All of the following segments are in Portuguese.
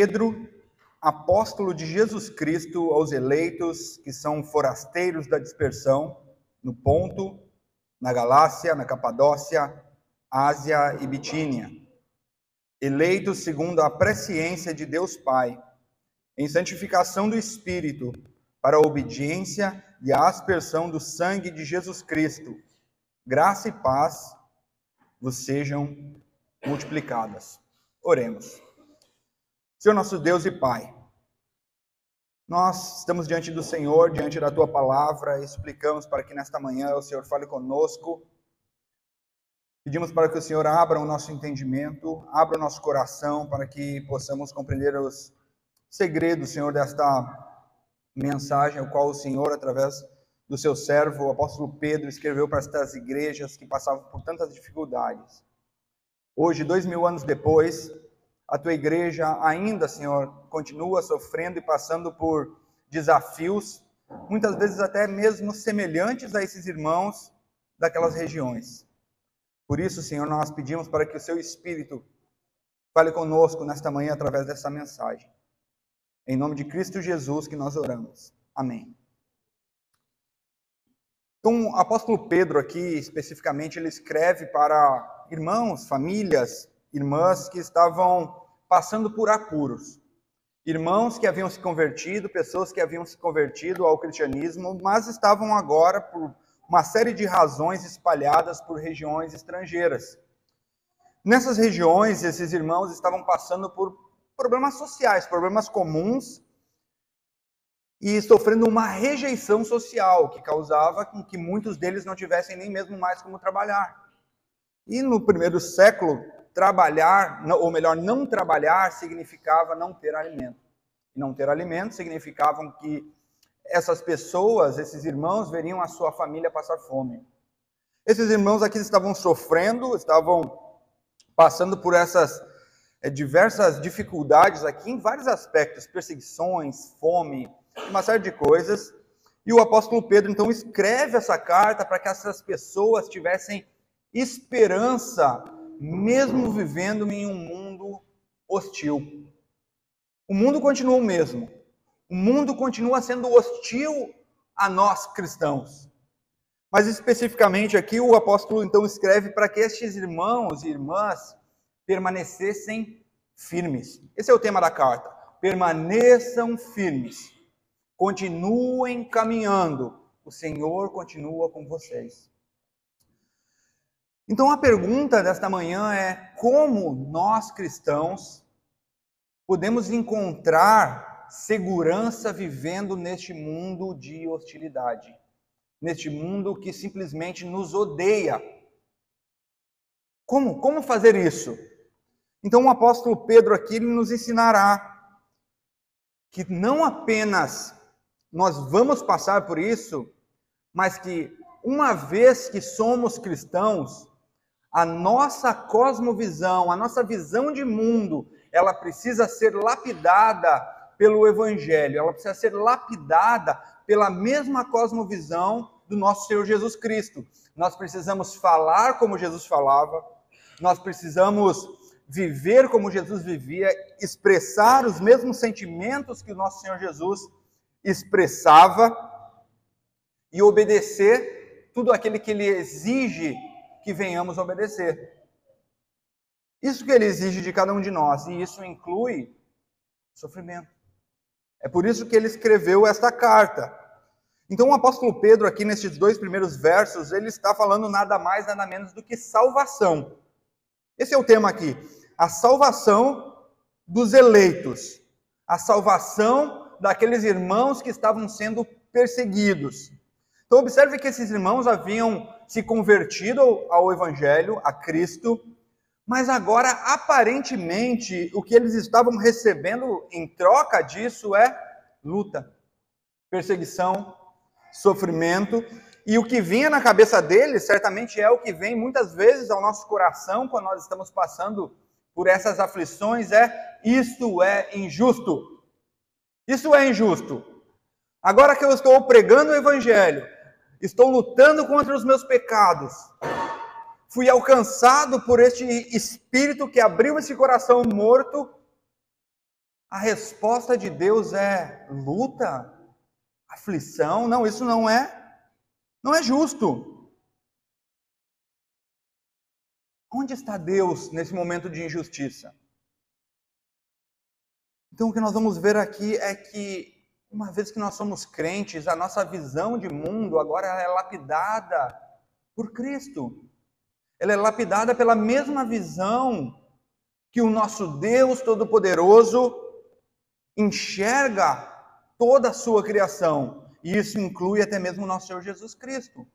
Pedro, apóstolo de Jesus Cristo aos eleitos que são forasteiros da dispersão, no Ponto, na Galácia, na Capadócia, Ásia e Bitínia, eleitos segundo a presciência de Deus Pai, em santificação do Espírito, para a obediência e a aspersão do sangue de Jesus Cristo, graça e paz vos sejam multiplicadas. Oremos. Senhor nosso Deus e Pai, nós estamos diante do Senhor, diante da Tua Palavra, e suplicamos para que nesta manhã o Senhor fale conosco. Pedimos para que o Senhor abra o nosso entendimento, abra o nosso coração, para que possamos compreender os segredos, Senhor, desta mensagem, ao qual o Senhor, através do seu servo, o apóstolo Pedro, escreveu para estas igrejas que passavam por tantas dificuldades. Hoje, 2000 anos depois, a tua igreja ainda, Senhor, continua sofrendo e passando por desafios, muitas vezes até mesmo semelhantes a esses irmãos daquelas regiões. Por isso, Senhor, nós pedimos para que o seu Espírito fale conosco nesta manhã através dessa mensagem. Em nome de Cristo Jesus que nós oramos. Amém. Então, o apóstolo Pedro aqui, especificamente, ele escreve para irmãos, famílias, irmãs que estavam passando por apuros. Irmãos que haviam se convertido, pessoas que haviam se convertido ao cristianismo, mas estavam agora, por uma série de razões, espalhadas por regiões estrangeiras. Nessas regiões, esses irmãos estavam passando por problemas sociais, problemas comuns, e sofrendo uma rejeição social que causava com que muitos deles não tivessem nem mesmo mais como trabalhar. E no primeiro século, trabalhar, ou melhor, não trabalhar, significava não ter alimento. E não ter alimento significava que essas pessoas, esses irmãos, veriam a sua família passar fome. Esses irmãos aqui estavam sofrendo, estavam passando por essas diversas dificuldades aqui em vários aspectos, perseguições, fome, uma série de coisas. E o apóstolo Pedro, então, escreve essa carta para que essas pessoas tivessem esperança, mesmo vivendo em um mundo hostil. O mundo continua o mesmo. O mundo continua sendo hostil a nós cristãos. Mas especificamente aqui o apóstolo então escreve para que estes irmãos e irmãs permanecessem firmes. Esse é o tema da carta. Permaneçam firmes. Continuem caminhando. O Senhor continua com vocês. Então a pergunta desta manhã é: como nós cristãos podemos encontrar segurança vivendo neste mundo de hostilidade, neste mundo que simplesmente nos odeia? Como fazer isso? Então o apóstolo Pedro aqui ele nos ensinará que não apenas nós vamos passar por isso, mas que uma vez que somos cristãos, a nossa cosmovisão, a nossa visão de mundo, ela precisa ser lapidada pelo Evangelho, ela precisa ser lapidada pela mesma cosmovisão do nosso Senhor Jesus Cristo. Nós precisamos falar como Jesus falava, nós precisamos viver como Jesus vivia, expressar os mesmos sentimentos que o nosso Senhor Jesus expressava e obedecer tudo aquilo que Ele exige que venhamos obedecer. Isso que Ele exige de cada um de nós, e isso inclui sofrimento. É por isso que ele escreveu esta carta. Então o apóstolo Pedro aqui nesses 2 primeiros versos, ele está falando nada mais, nada menos do que salvação. Esse é o tema aqui. A salvação dos eleitos. A salvação daqueles irmãos que estavam sendo perseguidos. Então observe que esses irmãos haviam se convertido ao Evangelho, a Cristo, mas agora, aparentemente, o que eles estavam recebendo em troca disso é luta, perseguição, sofrimento. E o que vinha na cabeça deles, certamente é o que vem muitas vezes ao nosso coração quando nós estamos passando por essas aflições, isto é injusto. Isso é injusto. Agora que eu estou pregando o Evangelho, estou lutando contra os meus pecados, fui alcançado por este Espírito que abriu esse coração morto, a resposta de Deus é luta, aflição? Não, isso não é justo. Onde está Deus nesse momento de injustiça? Então, o que nós vamos ver aqui é que, uma vez que nós somos crentes, a nossa visão de mundo agora é lapidada por Cristo. Ela é lapidada pela mesma visão que o nosso Deus Todo-Poderoso enxerga toda a sua criação. E isso inclui até mesmo o nosso Senhor Jesus Cristo.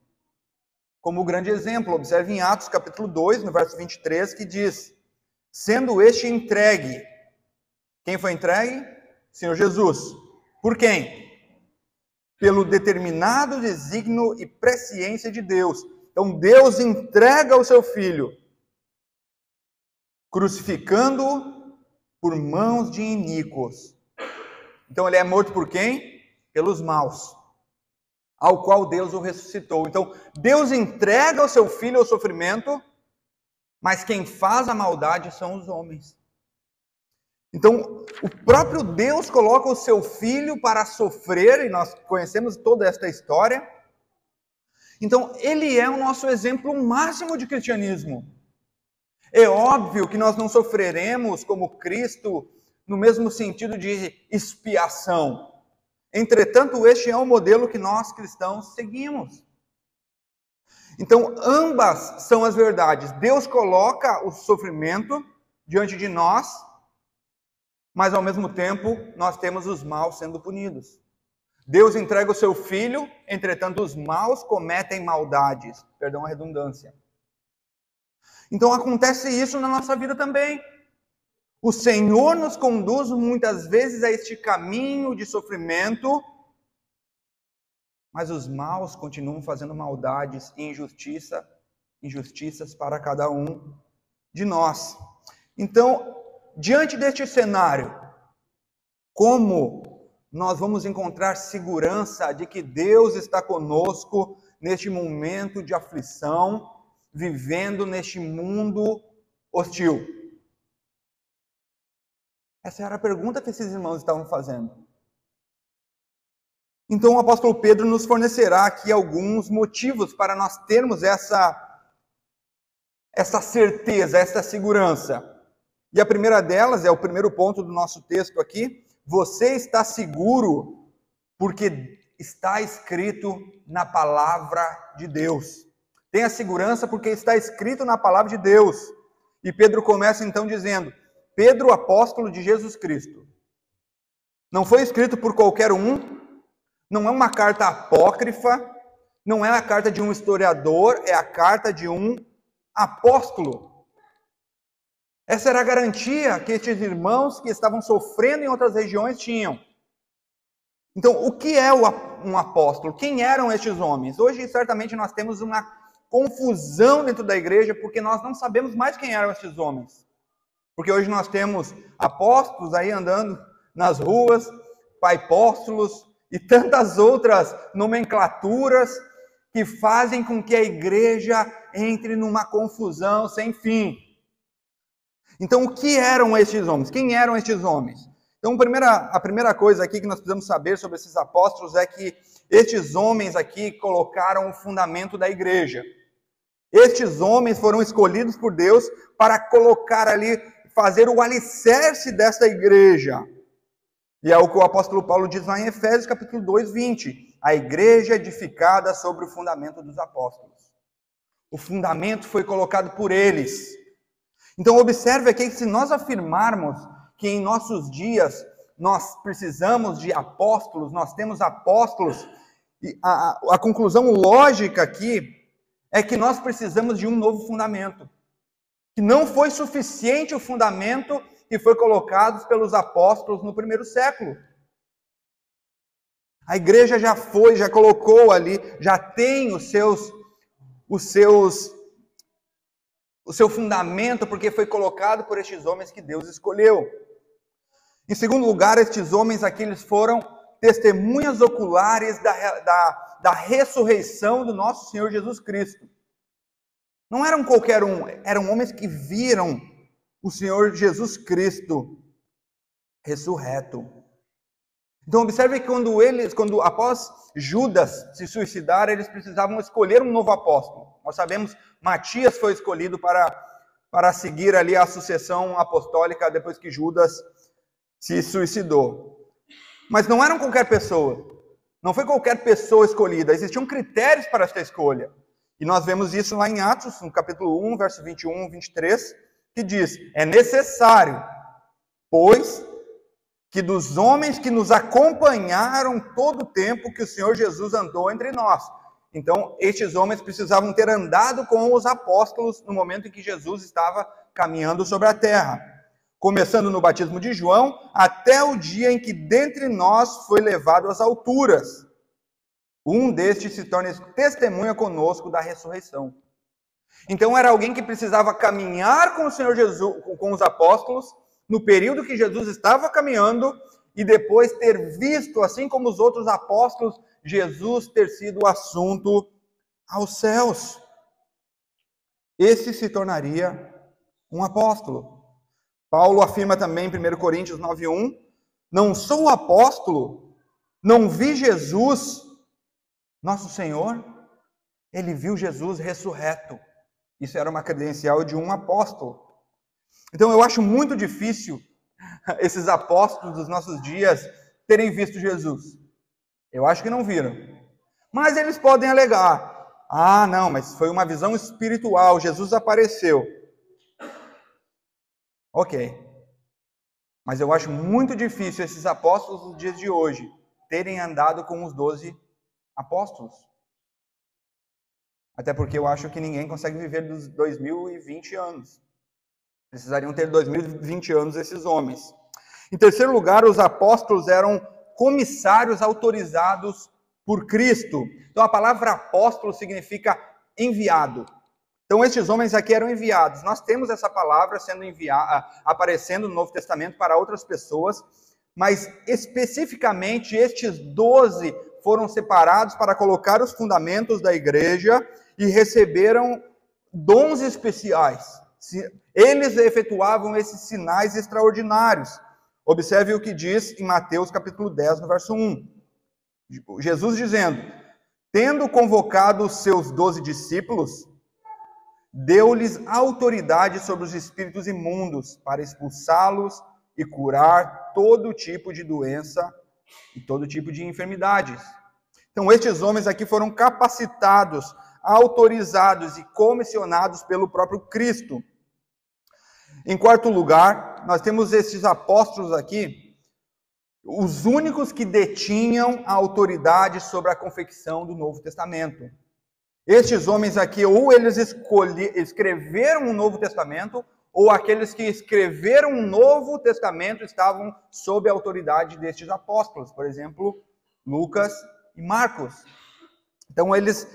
Como grande exemplo, observe em Atos capítulo 2, no verso 23, que diz: sendo este entregue. Quem foi entregue? Senhor Jesus. Por quem? Pelo determinado desígnio e presciência de Deus. Então Deus entrega o seu Filho, crucificando-o por mãos de iníquos. Então ele é morto por quem? Pelos maus, ao qual Deus o ressuscitou. Então Deus entrega o seu Filho ao sofrimento, mas quem faz a maldade são os homens. Então, o próprio Deus coloca o seu Filho para sofrer, e nós conhecemos toda esta história. Então, ele é o nosso exemplo máximo de cristianismo. É óbvio que nós não sofreremos como Cristo no mesmo sentido de expiação. Entretanto, este é o modelo que nós cristãos seguimos. Então, ambas são as verdades. Deus coloca o sofrimento diante de nós, mas ao mesmo tempo nós temos os maus sendo punidos. Deus entrega o seu Filho, entretanto os maus cometem maldades. Perdão a redundância. Então acontece isso na nossa vida também. O Senhor nos conduz muitas vezes a este caminho de sofrimento, mas os maus continuam fazendo maldades e injustiças para cada um de nós. Então, diante deste cenário, como nós vamos encontrar segurança de que Deus está conosco neste momento de aflição, vivendo neste mundo hostil? Essa era a pergunta que esses irmãos estavam fazendo. Então o apóstolo Pedro nos fornecerá aqui alguns motivos para nós termos essa certeza, essa segurança. E a primeira delas, é o primeiro ponto do nosso texto aqui: você está seguro porque está escrito na palavra de Deus. Tenha segurança porque está escrito na palavra de Deus. E Pedro começa então dizendo: Pedro, apóstolo de Jesus Cristo. Não foi escrito por qualquer um, não é uma carta apócrifa, não é a carta de um historiador, é a carta de um apóstolo. Essa era a garantia que estes irmãos que estavam sofrendo em outras regiões tinham. Então, o que é um apóstolo? Quem eram estes homens? Hoje, certamente, nós temos uma confusão dentro da igreja, porque nós não sabemos mais quem eram estes homens. Porque hoje nós temos apóstolos aí andando nas ruas, paipóstolos e tantas outras nomenclaturas que fazem com que a igreja entre numa confusão sem fim. Então, o que eram estes homens? Quem eram estes homens? Então, a primeira coisa aqui que nós precisamos saber sobre esses apóstolos é que estes homens aqui colocaram o fundamento da igreja. Estes homens foram escolhidos por Deus para colocar ali, fazer o alicerce desta igreja. E é o que o apóstolo Paulo diz lá em Efésios capítulo 2, 20. A igreja edificada sobre o fundamento dos apóstolos. O fundamento foi colocado por eles. Então observe aqui que se nós afirmarmos que em nossos dias nós precisamos de apóstolos, nós temos apóstolos, e a conclusão lógica aqui é que nós precisamos de um novo fundamento. Que não foi suficiente o fundamento que foi colocado pelos apóstolos no primeiro século. A igreja já colocou ali, já tem o seu fundamento, porque foi colocado por estes homens que Deus escolheu. Em segundo lugar, estes homens aqui, eles foram testemunhas oculares da ressurreição do nosso Senhor Jesus Cristo. Não eram qualquer um, eram homens que viram o Senhor Jesus Cristo ressurreto. Então observe que quando após Judas se suicidar, eles precisavam escolher um novo apóstolo. Nós sabemos, Matias foi escolhido para seguir ali a sucessão apostólica depois que Judas se suicidou. Mas não eram qualquer pessoa. Não foi qualquer pessoa escolhida. Existiam critérios para esta escolha. E nós vemos isso lá em Atos, no capítulo 1, verso 21 e 23, que diz: é necessário, pois, que dos homens que nos acompanharam todo o tempo que o Senhor Jesus andou entre nós. Então, estes homens precisavam ter andado com os apóstolos no momento em que Jesus estava caminhando sobre a terra. Começando no batismo de João, até o dia em que dentre nós foi levado às alturas. Um destes se torna testemunha conosco da ressurreição. Então, era alguém que precisava caminhar com o Senhor Jesus, com os apóstolos, no período que Jesus estava caminhando, e depois ter visto, assim como os outros apóstolos, Jesus ter sido assunto aos céus. Esse se tornaria um apóstolo. Paulo afirma também em 1 Coríntios 9:1, não sou apóstolo, não vi Jesus, nosso Senhor, ele viu Jesus ressurreto. Isso era uma credencial de um apóstolo. Então eu acho muito difícil esses apóstolos dos nossos dias terem visto Jesus. Eu acho que não viram. Mas eles podem alegar: ah, não, mas foi uma visão espiritual, Jesus apareceu. Ok. Mas eu acho muito difícil esses apóstolos dos dias de hoje terem andado com os 12 apóstolos. Até porque eu acho que ninguém consegue viver dos 2020 anos. Precisariam ter 2020 anos esses homens. Em terceiro lugar, os apóstolos eram comissários autorizados por Cristo. Então a palavra apóstolo significa enviado. Então estes homens aqui eram enviados. Nós temos essa palavra sendo aparecendo no Novo Testamento para outras pessoas, mas especificamente estes 12 foram separados para colocar os fundamentos da igreja e receberam dons especiais. Eles efetuavam esses sinais extraordinários. Observe o que diz em Mateus capítulo 10, no verso 1. Jesus dizendo: tendo convocado os seus 12 discípulos, deu-lhes autoridade sobre os espíritos imundos, para expulsá-los e curar todo tipo de doença e todo tipo de enfermidades. Então estes homens aqui foram capacitados, autorizados e comissionados pelo próprio Cristo. Em quarto lugar, nós temos esses apóstolos aqui, os únicos que detinham a autoridade sobre a confecção do Novo Testamento. Estes homens aqui, ou eles escreveram um Novo Testamento, ou aqueles que escreveram um Novo Testamento estavam sob a autoridade destes apóstolos. Por exemplo, Lucas e Marcos. Então eles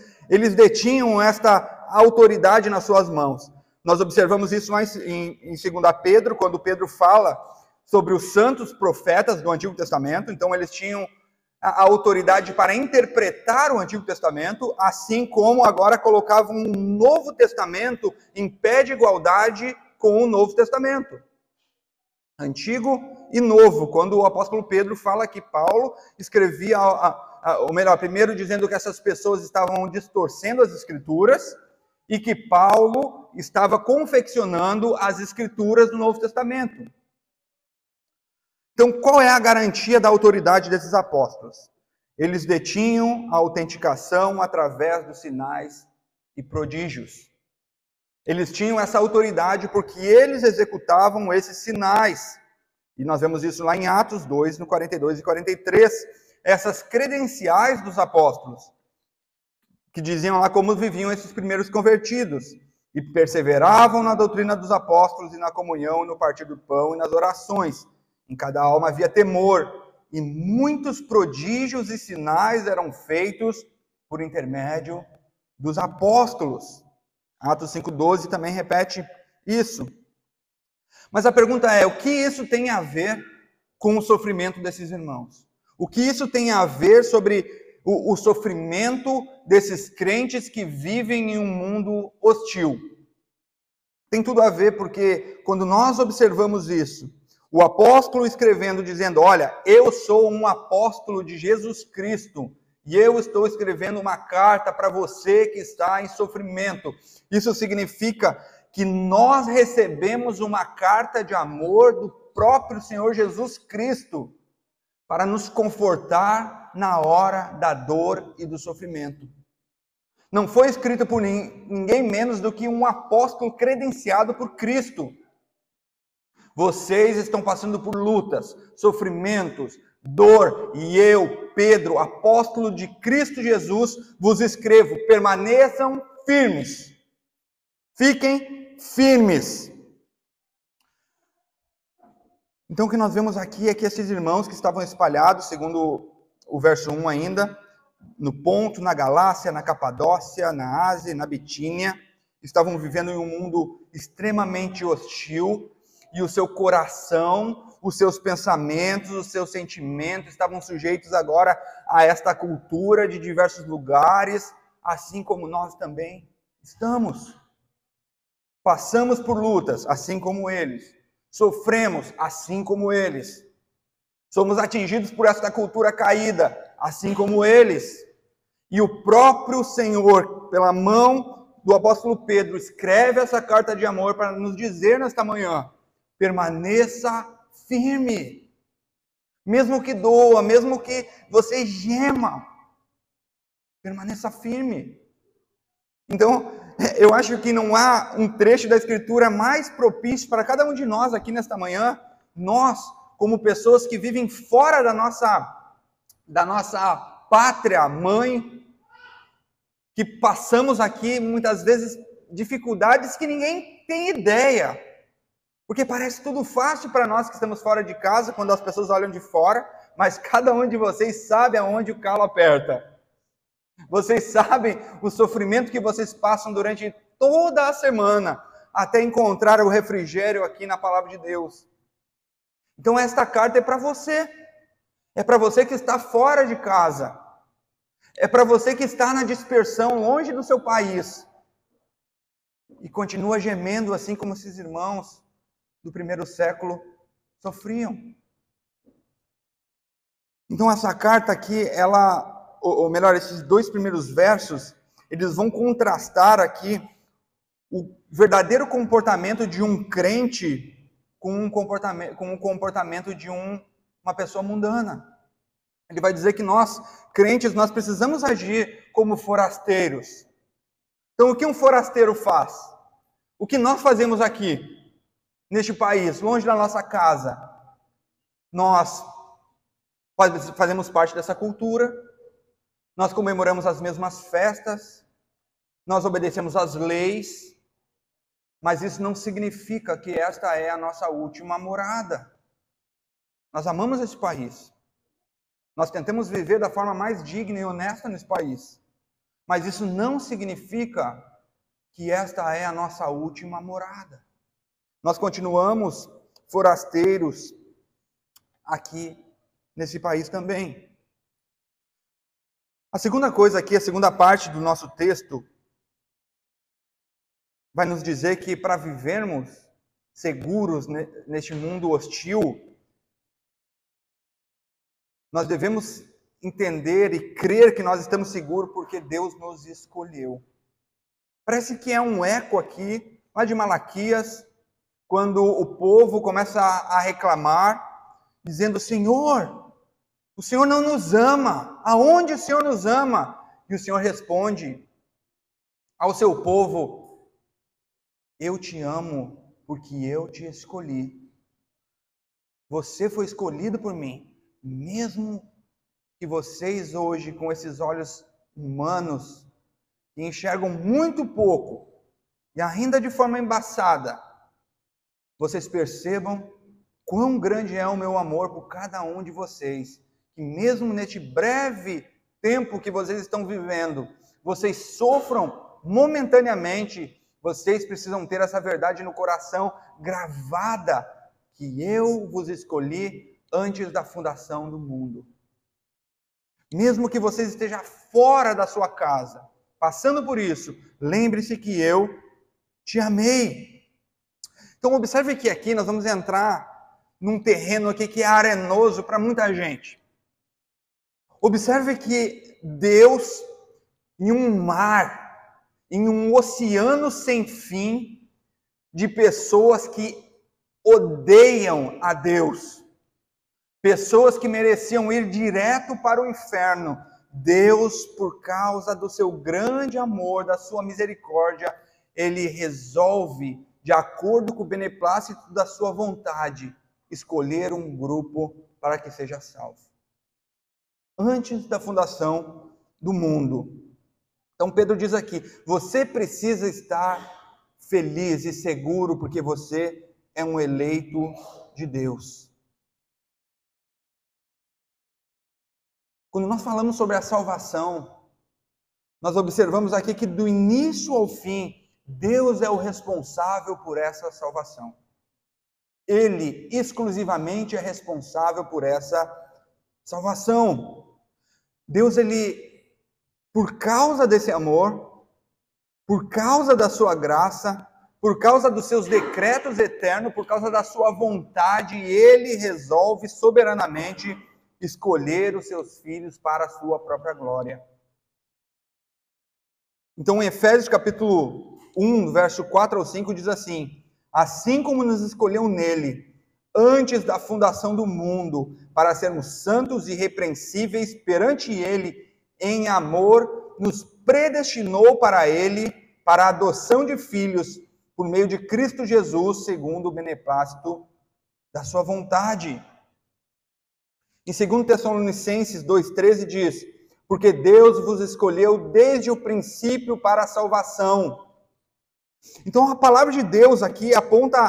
detinham esta autoridade nas suas mãos. Nós observamos isso lá em 2 Pedro, quando Pedro fala sobre os santos profetas do Antigo Testamento. Então eles tinham a autoridade para interpretar o Antigo Testamento, assim como agora colocavam um Novo Testamento em pé de igualdade com o Novo Testamento. Antigo e Novo, quando o apóstolo Pedro fala que Paulo escrevia, ou melhor, primeiro dizendo que essas pessoas estavam distorcendo as Escrituras, e que Paulo estava confeccionando as Escrituras do Novo Testamento. Então, qual é a garantia da autoridade desses apóstolos? Eles detinham a autenticação através dos sinais e prodígios. Eles tinham essa autoridade porque eles executavam esses sinais. E nós vemos isso lá em Atos 2, no 42 e 43. Essas credenciais dos apóstolos, que diziam lá como viviam esses primeiros convertidos. E perseveravam na doutrina dos apóstolos e na comunhão, e no partir do pão e nas orações. Em cada alma havia temor, e muitos prodígios e sinais eram feitos por intermédio dos apóstolos. Atos 5,12 também repete isso. Mas a pergunta é, o que isso tem a ver com o sofrimento desses irmãos? O que isso tem a ver sobre o sofrimento desses crentes que vivem em um mundo hostil? Tem tudo a ver, porque quando nós observamos isso, O apóstolo escrevendo, dizendo: olha, eu sou um apóstolo de Jesus Cristo, e eu estou escrevendo uma carta para você que está em sofrimento. Isso significa que nós recebemos uma carta de amor do próprio Senhor Jesus Cristo, para nos confortar na hora da dor e do sofrimento. Não foi escrito por ninguém menos do que um apóstolo credenciado por Cristo. Vocês estão passando por lutas, sofrimentos, dor, e eu, Pedro, apóstolo de Cristo Jesus, vos escrevo: permaneçam firmes. Fiquem firmes. Então o que nós vemos aqui é que esses irmãos que estavam espalhados, segundo o verso 1 ainda, no Ponto, na Galácia, na Capadócia, na Ásia, na Bitínia, estavam vivendo em um mundo extremamente hostil, e o seu coração, os seus pensamentos, os seus sentimentos estavam sujeitos agora a esta cultura de diversos lugares, assim como nós também estamos. Passamos por lutas, assim como eles. Sofremos, assim como eles. Somos atingidos por esta cultura caída, assim como eles. E o próprio Senhor, pela mão do apóstolo Pedro, escreve essa carta de amor para nos dizer nesta manhã: permaneça firme. Mesmo que doa, mesmo que você gema, permaneça firme. Então, eu acho que não há um trecho da Escritura mais propício para cada um de nós aqui nesta manhã, nós, como pessoas que vivem fora da nossa pátria mãe, que passamos aqui muitas vezes dificuldades que ninguém tem ideia, porque parece tudo fácil para nós que estamos fora de casa, quando as pessoas olham de fora, mas cada um de vocês sabe aonde o calo aperta. Vocês sabem o sofrimento que vocês passam durante toda a semana, até encontrar o refrigério aqui na palavra de Deus. Então esta carta é para você. É para você que está fora de casa. É para você que está na dispersão, longe do seu país. E continua gemendo assim como esses irmãos do primeiro século sofriam. Então essa carta aqui, ou melhor, esses dois primeiros versos, eles vão contrastar aqui o verdadeiro comportamento de um crente com o comportamento de uma pessoa mundana. Ele vai dizer que nós, crentes, nós precisamos agir como forasteiros. Então, o que um forasteiro faz? O que nós fazemos aqui, neste país, longe da nossa casa? Nós fazemos parte dessa cultura, nós comemoramos as mesmas festas, nós obedecemos às leis, mas isso não significa que esta é a nossa última morada. Nós amamos esse país. Nós tentamos viver da forma mais digna e honesta nesse país. Mas isso não significa que esta é a nossa última morada. Nós continuamos forasteiros aqui nesse país também. A segunda coisa aqui, a segunda parte do nosso texto, vai nos dizer que para vivermos seguros neste mundo hostil, nós devemos entender e crer que nós estamos seguros porque Deus nos escolheu. Parece que é um eco aqui, lá de Malaquias, quando o povo começa a reclamar, dizendo: Senhor, o Senhor não nos ama. Aonde o Senhor nos ama? E o Senhor responde ao seu povo: eu te amo porque eu te escolhi. Você foi escolhido por mim. Mesmo que vocês hoje, com esses olhos humanos, que enxergam muito pouco, e ainda de forma embaçada, vocês percebam quão grande é o meu amor por cada um de vocês, que mesmo neste breve tempo que vocês estão vivendo, vocês sofram momentaneamente, vocês precisam ter essa verdade no coração gravada, que eu vos escolhi antes da fundação do mundo. Mesmo que você esteja fora da sua casa, passando por isso, lembre-se que eu te amei. Então observe que aqui nós vamos entrar num terreno aqui que é arenoso para muita gente. Observe que Deus, em um mar, em um oceano sem fim, de pessoas que odeiam a Deus, pessoas que mereciam ir direto para o inferno, Deus, por causa do seu grande amor, da sua misericórdia, Ele resolve, de acordo com o beneplácito da sua vontade, escolher um grupo para que seja salvo. Antes da fundação do mundo. Então Pedro diz aqui, você precisa estar feliz e seguro, porque você é um eleito de Deus. Quando nós falamos sobre a salvação, nós observamos aqui que do início ao fim, Deus é o responsável por essa salvação. Ele exclusivamente é responsável por essa salvação. Deus, ele, por causa desse amor, por causa da sua graça, por causa dos seus decretos eternos, por causa da sua vontade, ele resolve soberanamente escolher os seus filhos para a sua própria glória. Então, em Efésios capítulo 1, verso 4 ao 5, diz assim, assim como nos escolheu nele, antes da fundação do mundo, para sermos santos e irrepreensíveis perante ele, em amor, nos predestinou para ele, para a adoção de filhos, por meio de Cristo Jesus, segundo o beneplácito da sua vontade. Em 2 Tessalonicenses 2,13 diz, porque Deus vos escolheu desde o princípio para a salvação. Então a palavra de Deus aqui aponta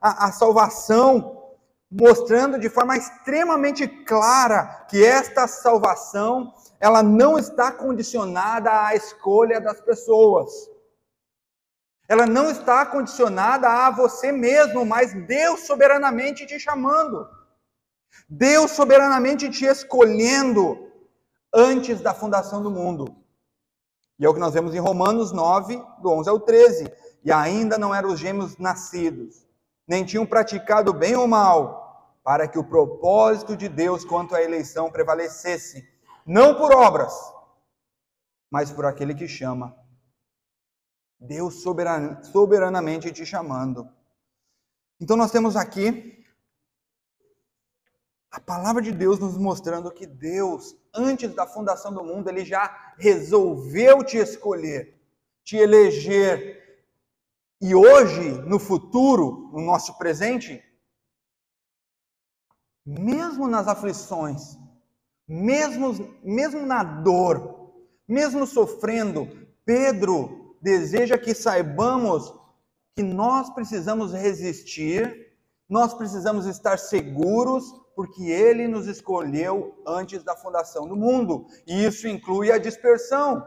a salvação, mostrando de forma extremamente clara que esta salvação, ela não está condicionada à escolha das pessoas. Ela não está condicionada a você mesmo, mas Deus soberanamente te chamando. Deus soberanamente te escolhendo antes da fundação do mundo. E é o que nós vemos em Romanos 9, do 11 ao 13. E ainda não eram os gêmeos nascidos, nem tinham praticado bem ou mal, para que o propósito de Deus quanto à eleição prevalecesse, não por obras, mas por aquele que chama. Deus soberanamente te chamando. Então nós temos aqui a palavra de Deus nos mostrando que Deus, antes da fundação do mundo, Ele já resolveu te escolher, te eleger. E hoje, no futuro, no nosso presente, mesmo nas aflições, mesmo na dor, mesmo sofrendo, Pedro deseja que saibamos que nós precisamos resistir, nós precisamos estar seguros, porque Ele nos escolheu antes da fundação do mundo. E isso inclui a dispersão.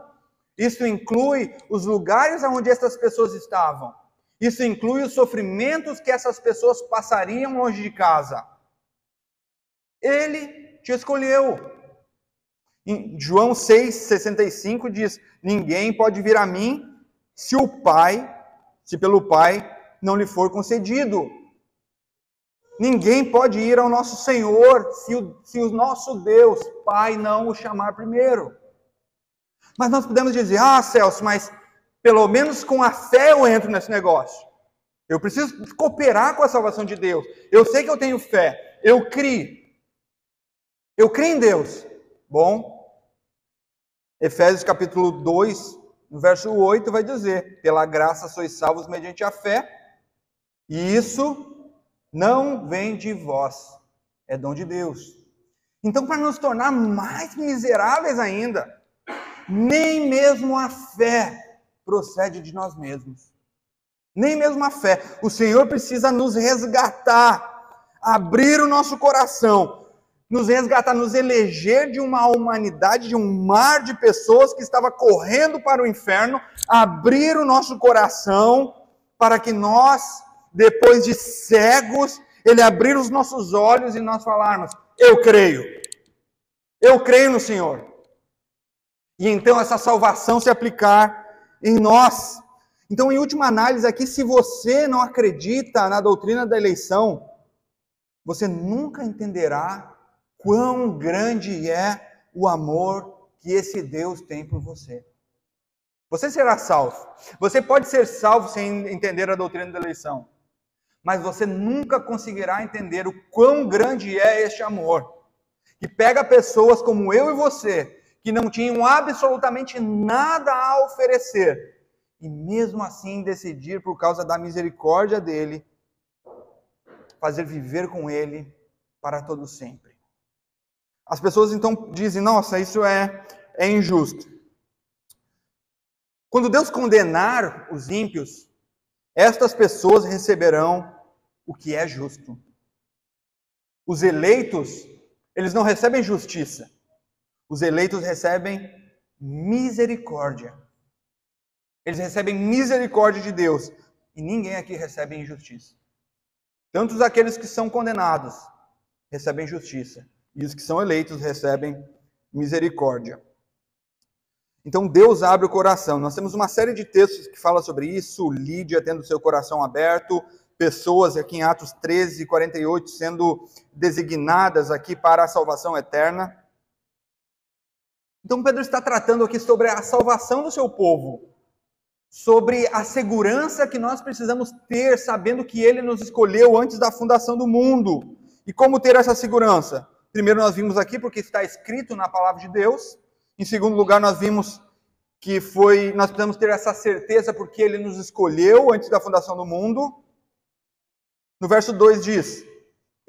Isso inclui os lugares onde essas pessoas estavam. Isso inclui os sofrimentos que essas pessoas passariam longe de casa. Ele te escolheu. Em João 6,65 diz, ninguém pode vir a mim se pelo Pai não lhe for concedido. Ninguém pode ir ao nosso Senhor se o nosso Deus, Pai, não o chamar primeiro. Mas nós podemos dizer, Celso, mas pelo menos com a fé eu entro nesse negócio. Eu preciso cooperar com a salvação de Deus. Eu sei que eu tenho fé. Eu creio. Eu creio em Deus. Bom, Efésios capítulo 2, no verso 8, vai dizer, pela graça sois salvos mediante a fé, e isso não vem de vós, é dom de Deus. Então, para nos tornar mais miseráveis ainda, nem mesmo a fé procede de nós mesmos. Nem mesmo a fé. O Senhor precisa nos resgatar, abrir o nosso coração, nos resgatar, nos eleger de uma humanidade, de um mar de pessoas que estava correndo para o inferno, abrir o nosso coração para que nós, depois de cegos, Ele abrir os nossos olhos e nós falarmos, eu creio no Senhor. E então essa salvação se aplicar em nós. Então, em última análise aqui, se você não acredita na doutrina da eleição, você nunca entenderá quão grande é o amor que esse Deus tem por você. Você será salvo. Você pode ser salvo sem entender a doutrina da eleição, mas você nunca conseguirá entender o quão grande é este amor, que pega pessoas como eu e você, que não tinham absolutamente nada a oferecer, e mesmo assim decidir, por causa da misericórdia dele, fazer viver com ele para todo sempre. As pessoas então dizem, nossa, isso é injusto. Quando Deus condenar os ímpios, estas pessoas receberão o que é justo. Os eleitos, eles não recebem justiça. Os eleitos recebem misericórdia. Eles recebem misericórdia de Deus. E ninguém aqui recebe injustiça. Tanto aqueles que são condenados recebem justiça. E os que são eleitos recebem misericórdia. Então Deus abre o coração. Nós temos uma série de textos que fala sobre isso. Lídia tendo seu coração aberto. Pessoas aqui em Atos 13, 48 sendo designadas aqui para a salvação eterna. Então Pedro está tratando aqui sobre a salvação do seu povo. Sobre a segurança que nós precisamos ter, sabendo que Ele nos escolheu antes da fundação do mundo. E como ter essa segurança? Primeiro nós vimos aqui porque está escrito na palavra de Deus. Em segundo lugar, nós vimos que nós precisamos ter essa certeza porque Ele nos escolheu antes da fundação do mundo. No verso 2 diz,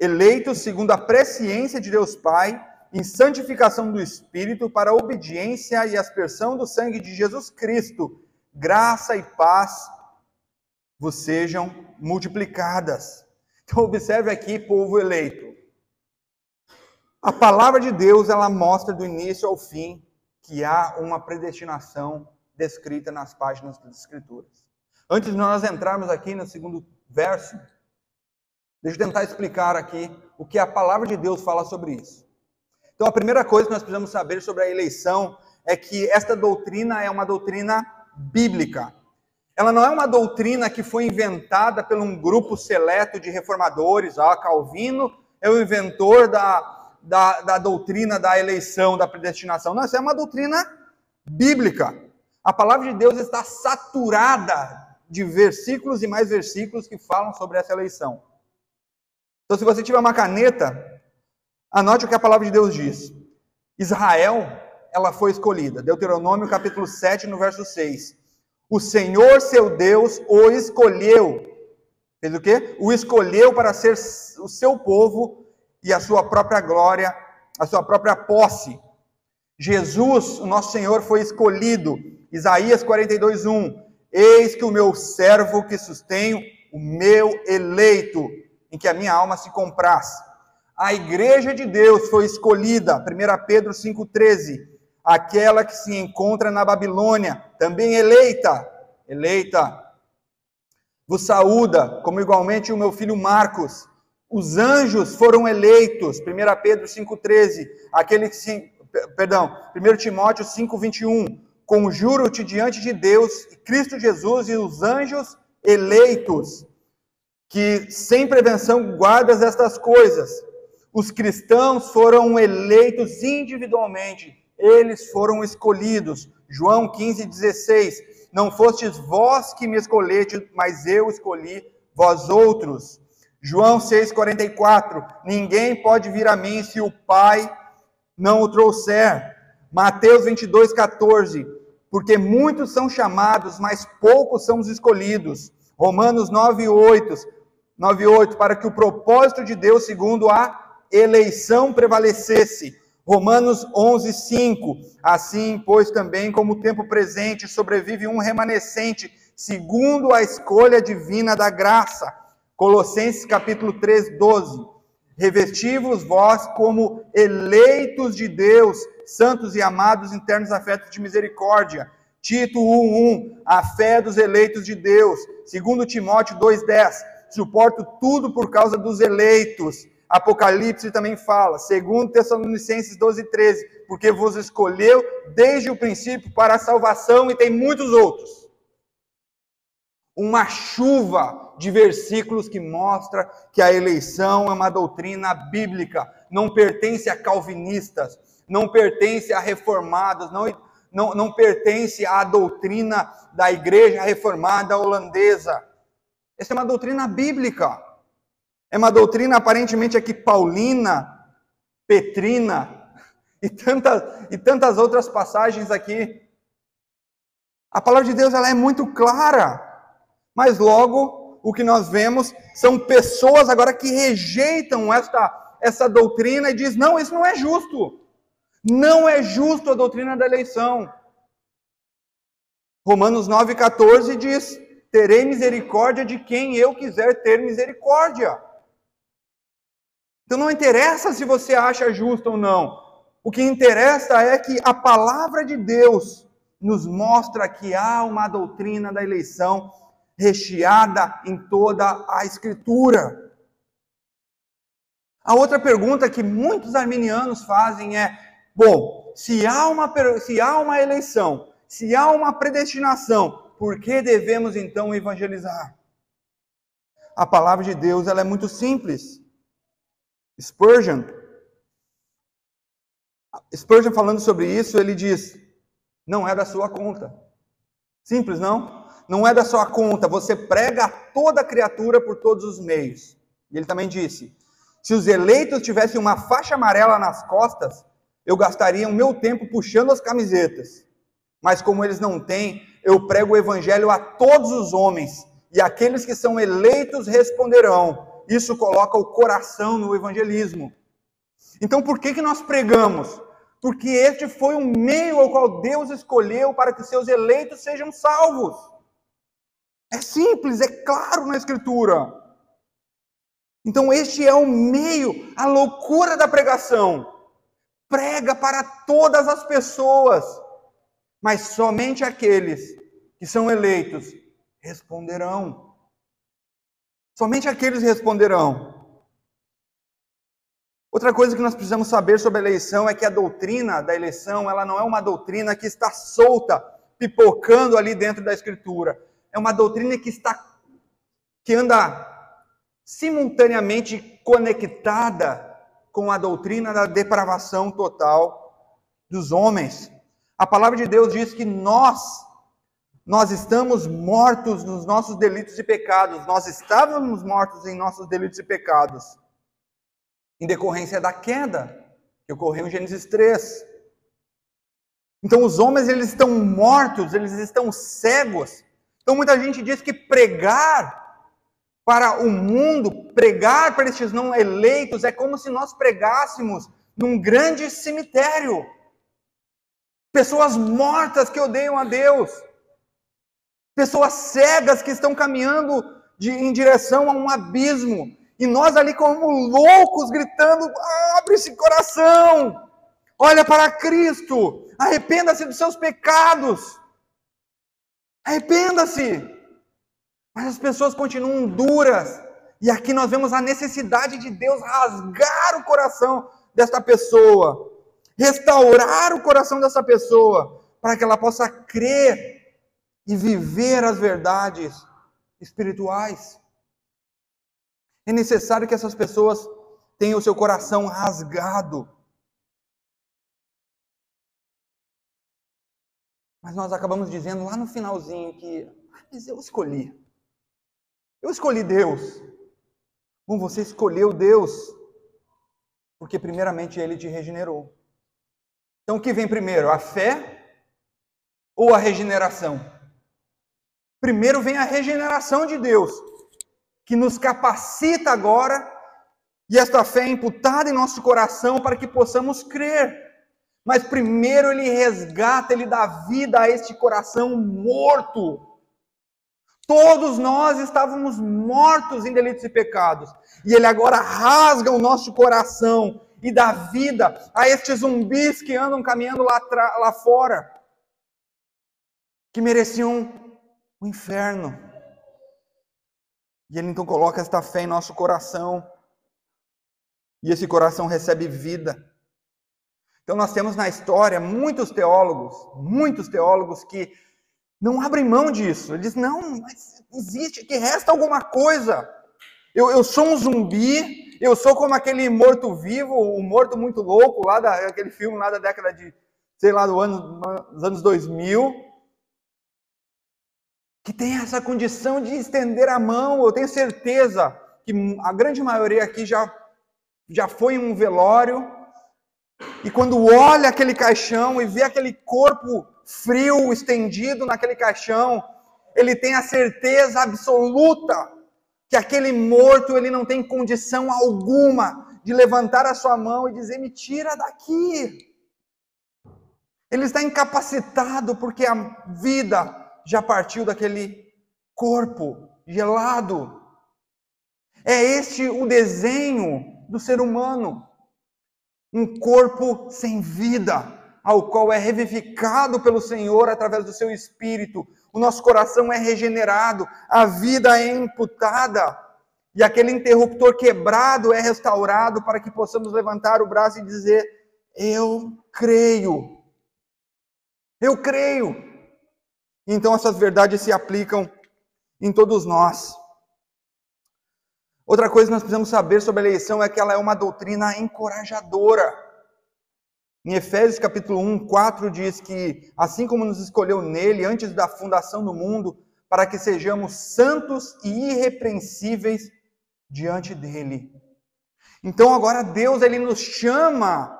eleitos segundo a presciência de Deus Pai, em santificação do Espírito, para a obediência e aspersão do sangue de Jesus Cristo, graça e paz vos sejam multiplicadas. Então observe aqui, povo eleito. A palavra de Deus, ela mostra do início ao fim que há uma predestinação descrita nas páginas das Escrituras. Antes de nós entrarmos aqui no segundo verso, deixa eu tentar explicar aqui o que a palavra de Deus fala sobre isso. Então a primeira coisa que nós precisamos saber sobre a eleição é que esta doutrina é uma doutrina bíblica. Ela não é uma doutrina que foi inventada por um grupo seleto de reformadores. Calvino é o inventor da doutrina da eleição, da predestinação. Não, essa é uma doutrina bíblica. A palavra de Deus está saturada de versículos e mais versículos que falam sobre essa eleição. Então, se você tiver uma caneta, anote o que a palavra de Deus diz. Israel, ela foi escolhida. Deuteronômio capítulo 7, no verso 6. O Senhor, seu Deus, o escolheu. Fez o quê? O escolheu para ser o seu povo e a sua própria glória, a sua própria posse. Jesus, o nosso Senhor, foi escolhido. Isaías 42, 1. Eis que o meu servo que sustenho, o meu eleito, em que a minha alma se compraz. A igreja de Deus foi escolhida. 1 Pedro 5,13. Aquela que se encontra na Babilônia, também eleita. Vos saúda, como igualmente o meu filho Marcos. Os anjos foram eleitos, 1 Pedro 5,13, 1 Timóteo 5,21, conjuro-te diante de Deus, Cristo Jesus e os anjos eleitos, que sem prevenção guardas estas coisas. Os cristãos foram eleitos individualmente, eles foram escolhidos. João 15,16, não fostes vós que me escolheste, mas eu escolhi vós outros. João 6,44, ninguém pode vir a mim se o Pai não o trouxer. Mateus 22,14, porque muitos são chamados, mas poucos são os escolhidos. Romanos 9,8, para que o propósito de Deus segundo a eleição prevalecesse. Romanos 11,5, assim, pois também como o tempo presente sobrevive um remanescente, segundo a escolha divina da graça. Colossenses capítulo 3, 12. Revesti-vos vós como eleitos de Deus, santos e amados em ternos afetos de misericórdia. Tito 1:1, a fé dos eleitos de Deus. 2 Timóteo 2:10, suporto tudo por causa dos eleitos. Apocalipse também fala, 2 Tessalonicenses 12:13, porque vos escolheu desde o princípio para a salvação, e tem muitos outros. Uma chuva, de versículos que mostra que a eleição é uma doutrina bíblica, não pertence a calvinistas, não pertence a reformados, não pertence à doutrina da igreja reformada holandesa. Essa é uma doutrina bíblica. É uma doutrina aparentemente aqui paulina, petrina e tantas outras passagens aqui. A palavra de Deus ela é muito clara, mas logo o que nós vemos são pessoas agora que rejeitam essa doutrina e diz: não, isso não é justo. Não é justo a doutrina da eleição. Romanos 9,14 diz: terei misericórdia de quem eu quiser ter misericórdia. Então não interessa se você acha justo ou não. O que interessa é que a palavra de Deus nos mostra que há uma doutrina da eleição recheada em toda a Escritura. A outra pergunta que muitos arminianos fazem é: bom, se há uma eleição, se há uma predestinação, por que devemos então evangelizar? A palavra de Deus ela é muito simples. Spurgeon falando sobre isso, ele diz: não é da sua conta. Simples, não? Não é da sua conta. Você prega a toda criatura por todos os meios. E ele também disse: se os eleitos tivessem uma faixa amarela nas costas, eu gastaria o meu tempo puxando as camisetas. Mas como eles não têm, eu prego o evangelho a todos os homens, e aqueles que são eleitos responderão. Isso coloca o coração no evangelismo. Então por que nós pregamos? Porque este foi um meio ao qual Deus escolheu para que seus eleitos sejam salvos. É simples, é claro na Escritura. Então este é o meio, a loucura da pregação. Prega para todas as pessoas, mas somente aqueles que são eleitos responderão. Somente aqueles responderão. Outra coisa que nós precisamos saber sobre a eleição é que a doutrina da eleição, ela não é uma doutrina que está solta, pipocando ali dentro da Escritura. É uma doutrina que anda simultaneamente conectada com a doutrina da depravação total dos homens. A palavra de Deus diz que nós estamos mortos nos nossos delitos e pecados. Nós estávamos mortos em nossos delitos e pecados, em decorrência da queda que ocorreu em Gênesis 3. Então os homens eles estão mortos, eles estão cegos. Então muita gente diz que pregar para o mundo, pregar para estes não eleitos, é como se nós pregássemos num grande cemitério. Pessoas mortas que odeiam a Deus. Pessoas cegas que estão caminhando em direção a um abismo. E nós ali como loucos gritando: abre esse coração, olha para Cristo, arrependa-se dos seus pecados. Arrependa-se. Mas as pessoas continuam duras. E aqui nós vemos a necessidade de Deus rasgar o coração desta pessoa. Restaurar o coração dessa pessoa. Para que ela possa crer e viver as verdades espirituais. É necessário que essas pessoas tenham o seu coração rasgado. Mas nós acabamos dizendo lá no finalzinho que: mas eu escolhi Deus. Bom, você escolheu Deus porque primeiramente Ele te regenerou. Então o que vem primeiro, a fé ou a regeneração? Primeiro vem a regeneração de Deus, que nos capacita agora, e esta fé é imputada em nosso coração para que possamos crer. Mas primeiro Ele resgata, Ele dá vida a este coração morto. Todos nós estávamos mortos em delitos e pecados, e Ele agora rasga o nosso coração e dá vida a estes zumbis que andam caminhando lá fora, que mereciam o inferno. E Ele então coloca esta fé em nosso coração, e esse coração recebe vida. Então nós temos na história muitos teólogos que não abrem mão disso. Ele diz, não, mas existe, que resta alguma coisa. Eu sou um zumbi, eu sou como aquele morto-vivo, um morto muito louco, lá daquele filme lá da década de, sei lá, dos anos 2000, que tem essa condição de estender a mão. Eu tenho certeza que a grande maioria aqui já foi em um velório, e quando olha aquele caixão e vê aquele corpo frio estendido naquele caixão, ele tem a certeza absoluta que aquele morto, ele não tem condição alguma de levantar a sua mão e dizer, me tira daqui. Ele está incapacitado porque a vida já partiu daquele corpo gelado. É este o desenho do ser humano. Um corpo sem vida, ao qual é revivificado pelo Senhor através do seu Espírito. O nosso coração é regenerado, a vida é imputada, e aquele interruptor quebrado é restaurado para que possamos levantar o braço e dizer, eu creio. Eu creio. Então essas verdades se aplicam em todos nós. Outra coisa que nós precisamos saber sobre a eleição é que ela é uma doutrina encorajadora. Em Efésios capítulo 1, 4 diz que, assim como nos escolheu nele antes da fundação do mundo, para que sejamos santos e irrepreensíveis diante dele. Então agora Deus, ele nos chama,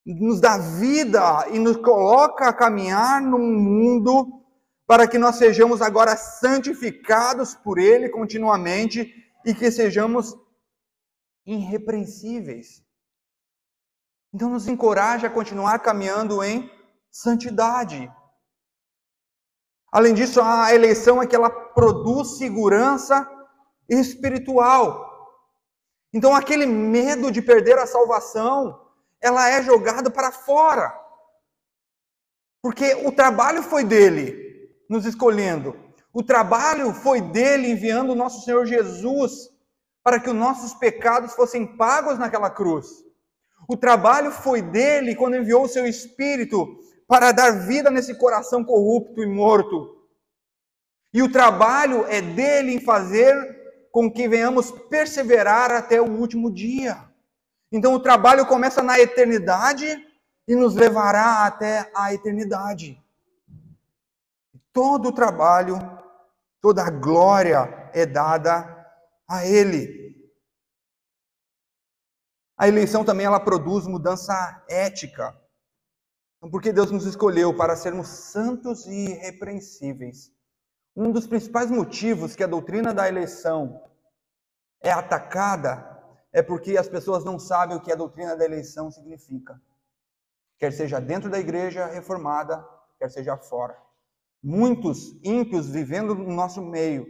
nos dá vida e nos coloca a caminhar num mundo para que nós sejamos agora santificados por ele continuamente e que sejamos irrepreensíveis. Então nos encoraja a continuar caminhando em santidade. Além disso, a eleição é que ela produz segurança espiritual. Então aquele medo de perder a salvação, ela é jogada para fora. Porque o trabalho foi dele, nos escolhendo. O trabalho foi dele enviando o nosso Senhor Jesus para que os nossos pecados fossem pagos naquela cruz. O trabalho foi dele quando enviou o seu Espírito para dar vida nesse coração corrupto e morto. E o trabalho é dele em fazer com que venhamos perseverar até o último dia. Então o trabalho começa na eternidade e nos levará até a eternidade. Todo o trabalho, toda a glória é dada a ele. A eleição também ela produz mudança ética. Porque Deus nos escolheu para sermos santos e irrepreensíveis. Um dos principais motivos que a doutrina da eleição é atacada é porque as pessoas não sabem o que a doutrina da eleição significa. Quer seja dentro da igreja reformada, quer seja fora. Muitos ímpios vivendo no nosso meio,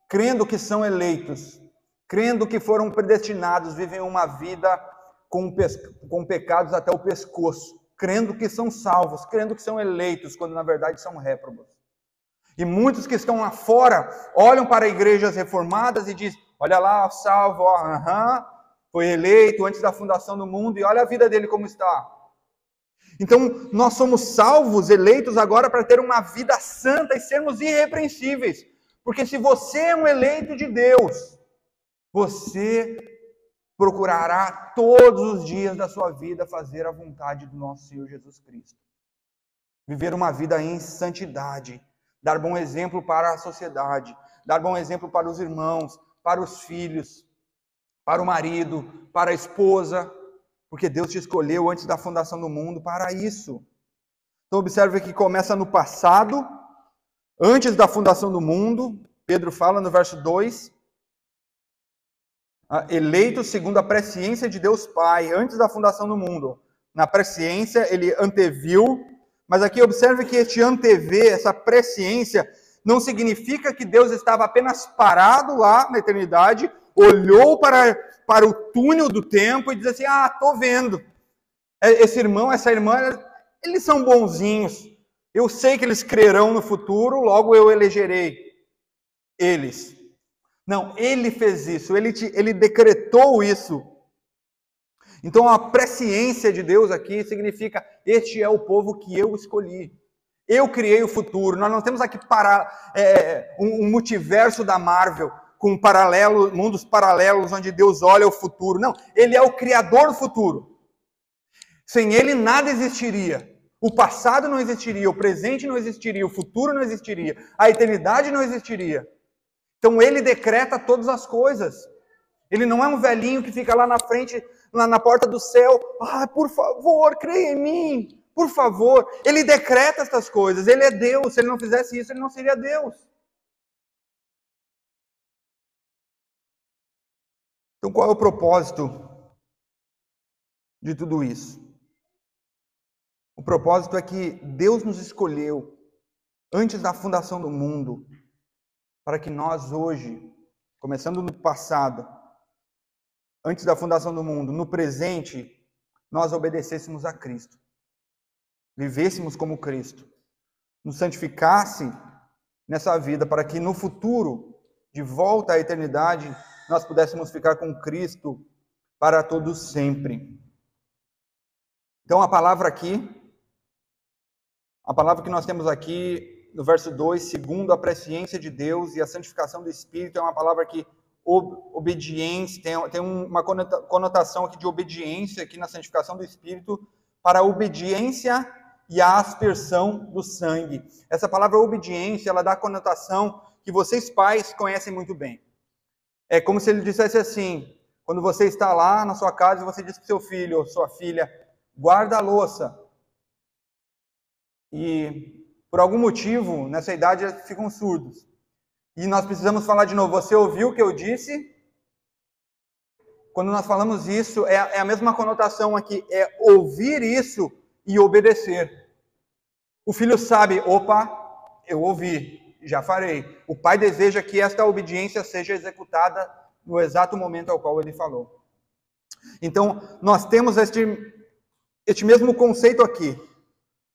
crendo que são eleitos, crendo que foram predestinados, vivem uma vida com pecados até o pescoço, crendo que são salvos, crendo que são eleitos, quando na verdade são réprobos. E muitos que estão lá fora olham para igrejas reformadas e dizem, olha lá, salvo, foi eleito antes da fundação do mundo, e olha a vida dele como está. Então, nós somos salvos, eleitos agora para ter uma vida santa e sermos irrepreensíveis. Porque se você é um eleito de Deus, você procurará todos os dias da sua vida fazer a vontade do nosso Senhor Jesus Cristo. Viver uma vida em santidade, dar bom exemplo para a sociedade, dar bom exemplo para os irmãos, para os filhos, para o marido, para a esposa, porque Deus te escolheu antes da fundação do mundo para isso. Então observe que começa no passado, antes da fundação do mundo. Pedro fala no verso 2, eleitos segundo a presciência de Deus Pai, antes da fundação do mundo. Na presciência ele anteviu, mas aqui observe que este antever, essa presciência, não significa que Deus estava apenas parado lá na eternidade, olhou para o túnel do tempo e disse assim, estou vendo. Esse irmão, essa irmã, eles são bonzinhos. Eu sei que eles crerão no futuro, logo eu elegerei eles. Não, ele fez isso, ele decretou isso. Então a presciência de Deus aqui significa, este é o povo que eu escolhi. Eu criei o futuro. Nós não temos aqui um multiverso da Marvel, com mundos paralelos, onde Deus olha o futuro. Não, Ele é o criador do futuro. Sem Ele, nada existiria. O passado não existiria, o presente não existiria, o futuro não existiria, a eternidade não existiria. Então Ele decreta todas as coisas. Ele não é um velhinho que fica lá na frente, lá na porta do céu. Ah, por favor, creia em mim. Por favor. Ele decreta essas coisas. Ele é Deus. Se Ele não fizesse isso, Ele não seria Deus. Então qual é o propósito de tudo isso? O propósito é que Deus nos escolheu antes da fundação do mundo, para que nós hoje, começando no passado, antes da fundação do mundo, no presente, nós obedecêssemos a Cristo. Vivêssemos como Cristo. Nos santificasse nessa vida, para que no futuro, de volta à eternidade, nós pudéssemos ficar com Cristo para todos sempre. Então a palavra que nós temos aqui no verso 2, segundo a presciência de Deus e a santificação do Espírito, é uma palavra que obediência, tem uma conotação aqui de obediência aqui na santificação do Espírito, para a obediência e a aspersão do sangue. Essa palavra obediência, ela dá a conotação que vocês pais conhecem muito bem. É como se ele dissesse assim, quando você está lá na sua casa e você diz para o seu filho ou sua filha, guarda a louça. E por algum motivo, nessa idade, eles ficam surdos. E nós precisamos falar de novo, você ouviu o que eu disse? Quando nós falamos isso, é a mesma conotação aqui, é ouvir isso e obedecer. O filho sabe, opa, eu ouvi, já farei. O pai deseja que esta obediência seja executada no exato momento ao qual ele falou. Então, nós temos este mesmo conceito aqui.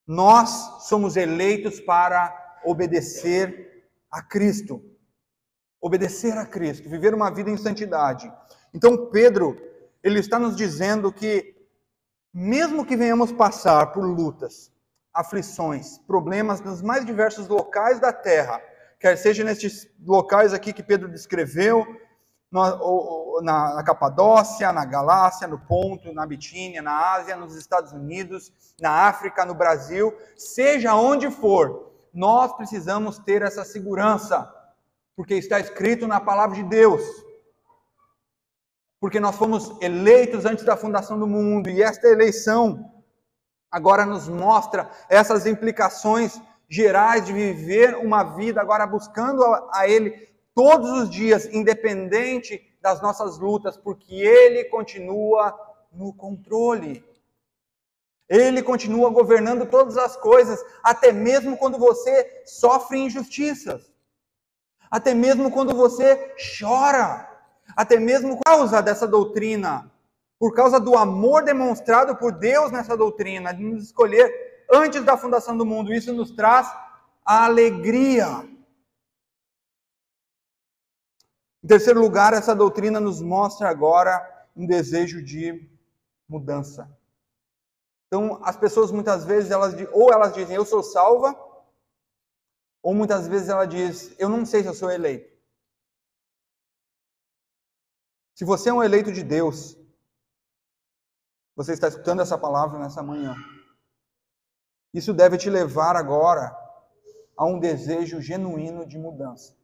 Nós somos eleitos para obedecer a Cristo. Obedecer a Cristo, viver uma vida em santidade. Então Pedro, ele está nos dizendo que, mesmo que venhamos passar por lutas, aflições, problemas nos mais diversos locais da terra, quer seja nestes locais aqui que Pedro descreveu, na Capadócia, na Galácia, no Ponto, na Bitínia, na Ásia, nos Estados Unidos, na África, no Brasil, seja onde for, nós precisamos ter essa segurança, porque está escrito na palavra de Deus. Porque nós fomos eleitos antes da fundação do mundo, e esta eleição agora nos mostra essas implicações gerais de viver uma vida agora buscando a Ele todos os dias, independente das nossas lutas, porque Ele continua no controle. Ele continua governando todas as coisas, até mesmo quando você sofre injustiças. Até mesmo quando você chora. Até mesmo por causa dessa doutrina. Por causa do amor demonstrado por Deus nessa doutrina, de nos escolher antes da fundação do mundo. Isso nos traz a alegria. Em terceiro lugar, essa doutrina nos mostra agora um desejo de mudança. Então, as pessoas muitas vezes, elas dizem, eu sou salva, ou muitas vezes ela diz, eu não sei se eu sou eleito. Se você é um eleito de Deus, você está escutando essa palavra nessa manhã, isso deve te levar agora a um desejo genuíno de mudança.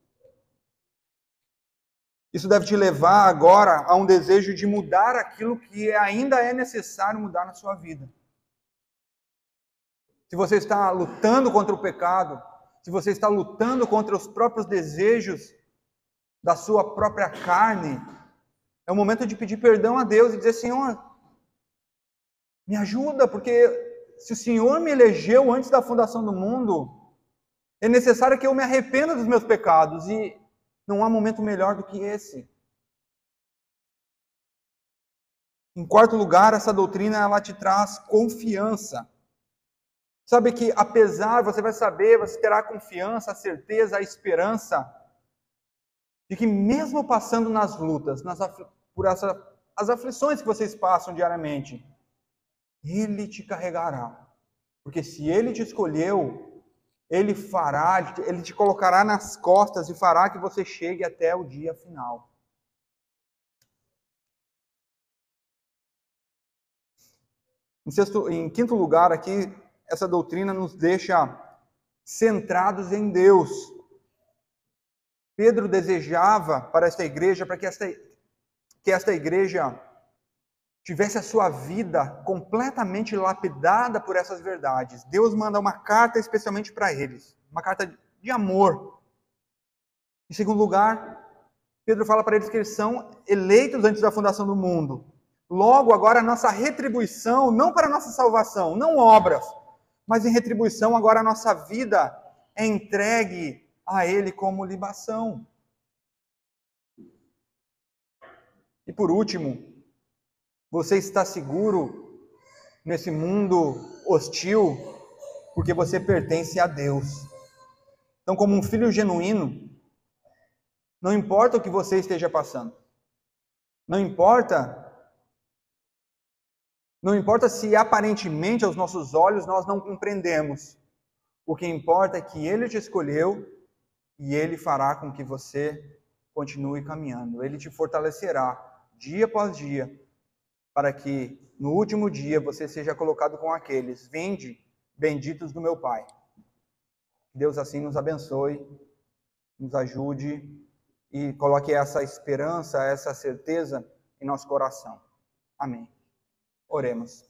Isso deve te levar agora a um desejo de mudar aquilo que ainda é necessário mudar na sua vida. Se você está lutando contra o pecado, se você está lutando contra os próprios desejos da sua própria carne, é o momento de pedir perdão a Deus e dizer, Senhor, me ajuda, porque se o Senhor me elegeu antes da fundação do mundo, é necessário que eu me arrependa dos meus pecados, e não há momento melhor do que esse. Em quarto lugar, essa doutrina, ela te traz confiança. Sabe que apesar, você vai saber, você terá a confiança, a certeza, a esperança de que mesmo passando nas lutas, as aflições que vocês passam diariamente, Ele te carregará. Porque se Ele te escolheu, Ele te colocará nas costas e fará que você chegue até o dia final. Em quinto lugar, aqui, essa doutrina nos deixa centrados em Deus. Pedro desejava para esta igreja, para que esta igreja tivesse a sua vida completamente lapidada por essas verdades. Deus manda uma carta especialmente para eles, uma carta de amor. Em segundo lugar, Pedro fala para eles que eles são eleitos antes da fundação do mundo. Logo, agora a nossa retribuição, não para a nossa salvação, não obras, mas em retribuição, agora a nossa vida é entregue a Ele como libação. E por último, você está seguro nesse mundo hostil porque você pertence a Deus. Então, como um filho genuíno, não importa o que você esteja passando. Não importa se aparentemente aos nossos olhos nós não compreendemos. O que importa é que Ele te escolheu e Ele fará com que você continue caminhando. Ele te fortalecerá dia após dia, para que no último dia você seja colocado com aqueles: vinde, benditos do meu Pai. Que Deus assim nos abençoe, nos ajude e coloque essa esperança, essa certeza em nosso coração. Amém. Oremos.